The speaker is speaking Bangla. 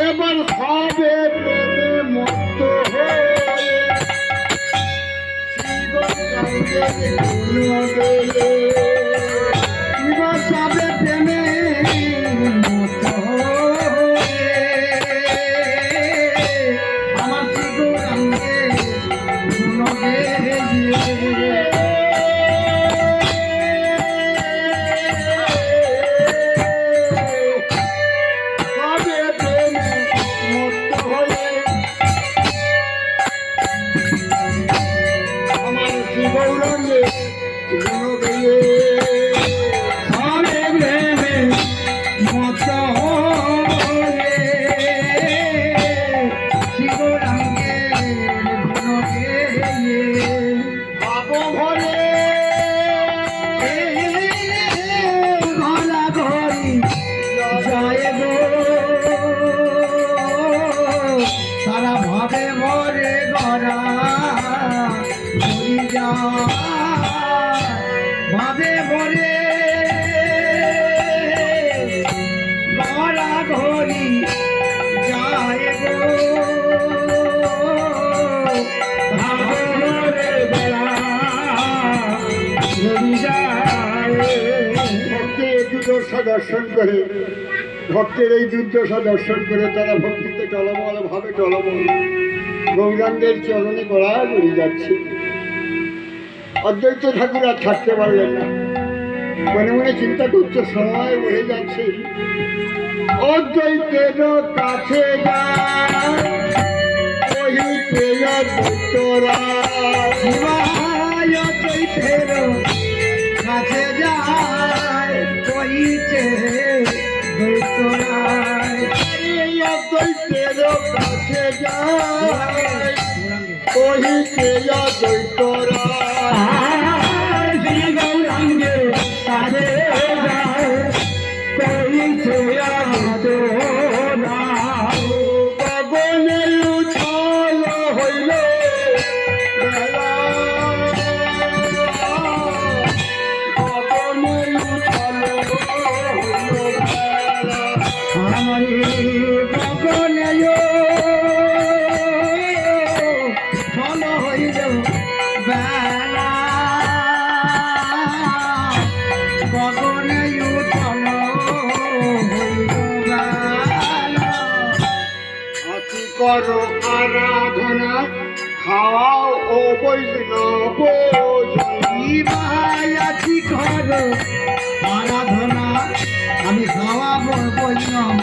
এবার হবে প্রেমে মত্ত হয়ে এবার সবে প্রেমে মত্ত হয়ে আমার শ্রীগৌরাঙ্গে গুণ গেয়ে ভাবে ভরে গড়া ঘড়ি যায় গো ভাবে ভরে গড়া ঘড়ি যায়। ভক্তের দুর্দশা দর্শন করে ভক্তের এই দুর্দশা দর্শন করে তারা ভক্তিতে টলমল ভাবে টলমল গৌরাঙ্গের চরণে গড়া ঘড়ি যাচ্ছে। অদ্বৈত ঠাকুর আর থাকতে পারলেন না, মনে মনে চিন্তা করছে সময় বয়ে যাচ্ছে। অদ্বৈতের কাছে অদ্বৈতের কাছে যায় কইছে অদ্বৈতের কাছে যায় কহিছে অদ্বৈতরা গৌরাঙ্গে সারে যায় কইছে গগনে উছল হইল গগনে উছল হইল গগনে ছল হইল বেলা গগনে উছল হইল বেলা। আছি করো আরাধনা খাওয়াও ও বৈষ্ণব ভাই আছি করো আরাধনা আমি খাওয়াবো বৈষ্ণব।